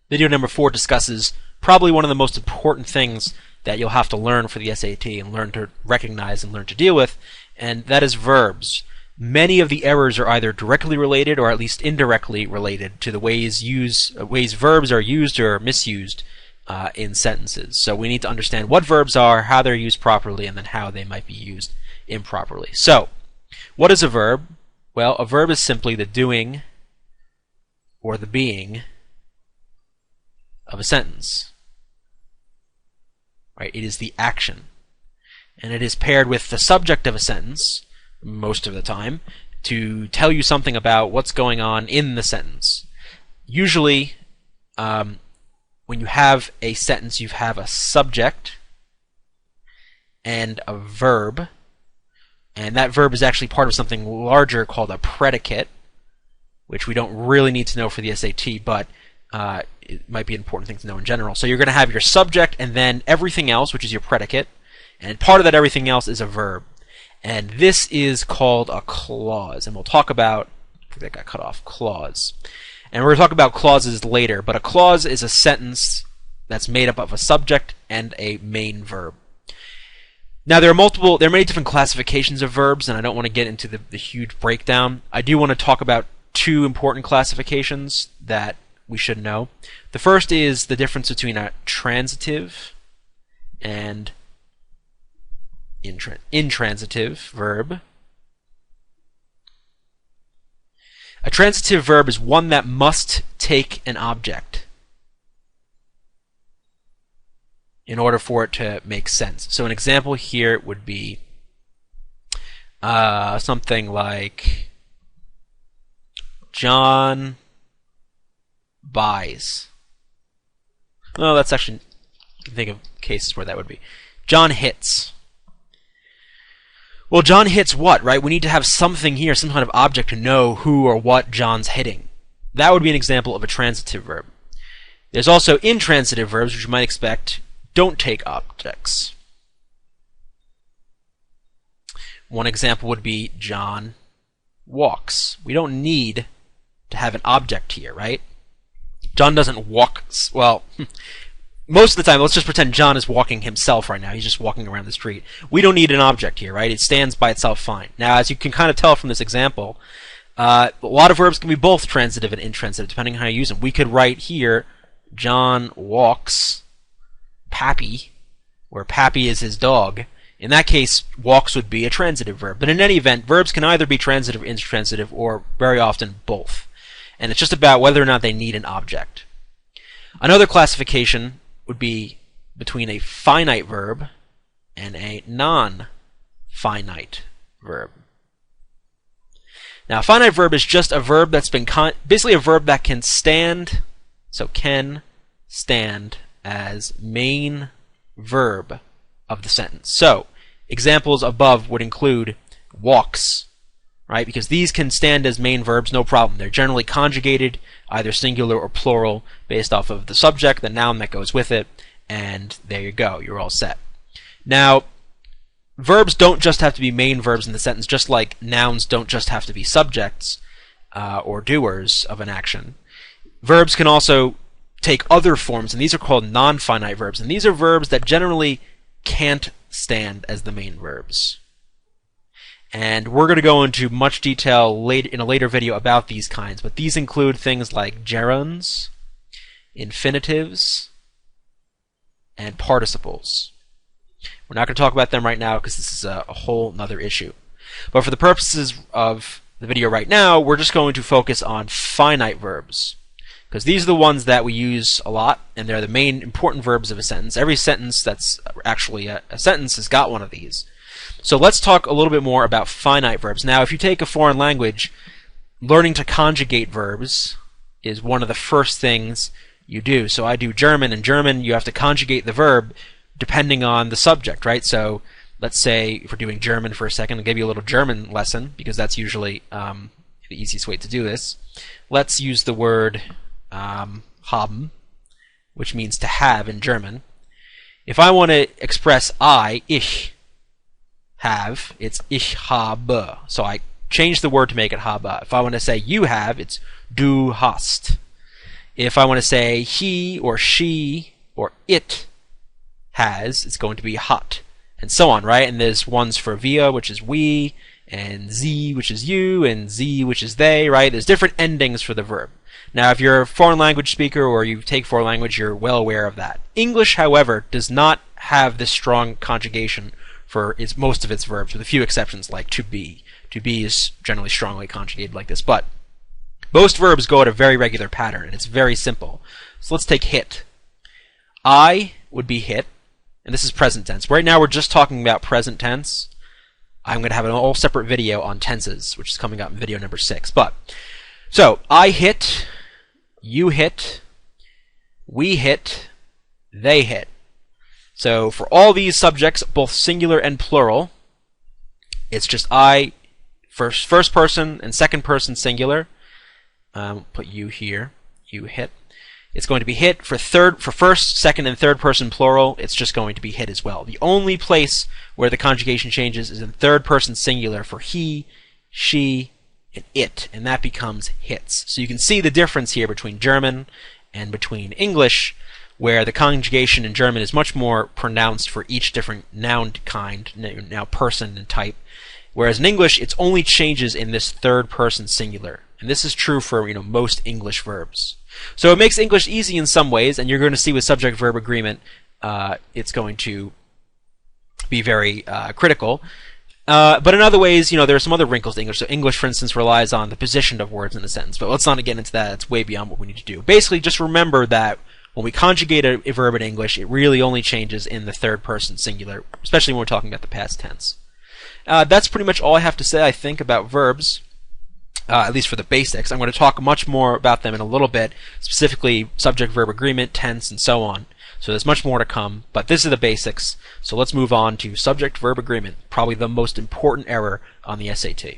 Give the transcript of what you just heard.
Video number 4 discusses probably one of the most important things that you'll have to learn for the SAT and learn to recognize and learn to deal with, and that is verbs. Many of the errors are either directly related or at least indirectly related to the ways verbs are used or misused in sentences. So we need to understand what verbs are, how they're used properly, and then how they might be used improperly. So, what is a verb? Well, a verb is simply the doing or the being of a sentence. Right? It is the action. And it is paired with the subject of a sentence, most of the time, to tell you something about what's going on in the sentence. Usually, when you have a sentence, you have a subject and a verb, and that verb is actually part of something larger called a predicate, which we don't really need to know for the SAT, but it might be an important thing to know in general. So you're going to have your subject and then everything else, which is your predicate, and part of that everything else is a verb. And this is called a clause, and we'll talk about, I think that got cut off, clause. And we're going to talk about clauses later, but a clause is a sentence that's made up of a subject and a main verb. Now there are many different classifications of verbs, and I don't want to get into the huge breakdown. I do want to talk about two important classifications that we should know. The first is the difference between a transitive and intransitive verb. A transitive verb is one that must take an object in order for it to make sense. So an example here would be something like John buys. Well, that's actually, you can think of cases where that would be. John hits. Well, John hits what, right? We need to have something here, some kind of object to know who or what John's hitting. That would be an example of a transitive verb. There's also intransitive verbs, which you might expect don't take objects. One example would be John walks. We don't need to have an object here, right? John doesn't walk, well, most of the time, let's just pretend John is walking himself right now. He's just walking around the street. We don't need an object here, right? It stands by itself fine. Now, as you can kind of tell from this example, a lot of verbs can be both transitive and intransitive, depending on how you use them. We could write here, John walks Pappy, where Pappy is his dog. In that case, walks would be a transitive verb. But in any event, verbs can either be transitive or intransitive, or very often both. And it's just about whether or not they need an object. Another classification would be between a finite verb and a non-finite verb. Now, a finite verb is just a verb that's been basically a verb that can stand, so can stand as main verb of the sentence. So, examples above would include walks, right? Because these can stand as main verbs, no problem. They're generally conjugated, either singular or plural, based off of the subject, the noun that goes with it, and there you go. You're all set. Now, verbs don't just have to be main verbs in the sentence, just like nouns don't just have to be subjects or doers of an action. Verbs can also take other forms, and these are called non-finite verbs. And these are verbs that generally can't stand as the main verbs. And we're going to go into much detail in a later video about these kinds, but these include things like gerunds, infinitives, and participles. We're not going to talk about them right now because this is a whole nother issue. But for the purposes of the video right now, we're just going to focus on finite verbs, because these are the ones that we use a lot, and they're the main important verbs of a sentence. Every sentence that's actually a sentence has got one of these. So let's talk a little bit more about finite verbs. Now, if you take a foreign language, learning to conjugate verbs is one of the first things you do. So I do German. In German, you have to conjugate the verb depending on the subject, right? So let's say if we're doing German for a second, I'll give you a little German lesson, because that's usually the easiest way to do this. Let's use the word haben, which means to have in German. If I want to express ich have, it's ich habe. So I change the word to make it habe. If I want to say you have, it's du hast. If I want to say he or she or it has, it's going to be hot, and so on, right? And there's ones for wir, which is we, and sie, which is you, and sie, which is they, right? There's different endings for the verb. Now, if you're a foreign language speaker or you take foreign language, you're well aware of that. English, however, does not have this strong conjugation for most of its verbs, with a few exceptions like to be. To be is generally strongly conjugated like this, but most verbs go at a very regular pattern, and it's very simple. So let's take hit. I would be hit, and this is present tense. Right now we're just talking about present tense. I'm going to have an all separate video on tenses, which is coming up in video number 6. So, I hit, you hit, we hit, they hit. So for all these subjects, both singular and plural, it's just I, first person and second person singular. Put you here, you hit. It's going to be hit for first, second, and third person plural. It's just going to be hit as well. The only place where the conjugation changes is in third person singular for he, she, and it, and that becomes hits. So you can see the difference here between German and between English, where the conjugation in German is much more pronounced for each different noun kind, now person and type, whereas in English it only changes in this third person singular. And this is true for most English verbs. So it makes English easy in some ways, and you're going to see with subject-verb agreement it's going to be very critical. But in other ways, there are some other wrinkles to English. So English, for instance, relies on the position of words in a sentence. But let's not get into that. It's way beyond what we need to do. Basically, just remember that when we conjugate a verb in English, it really only changes in the third person singular, especially when we're talking about the past tense. That's pretty much all I have to say, I think, about verbs. At least for the basics. I'm going to talk much more about them in a little bit, specifically subject-verb agreement, tense, and so on. So there's much more to come, but this is the basics. So let's move on to subject-verb agreement, probably the most important error on the SAT.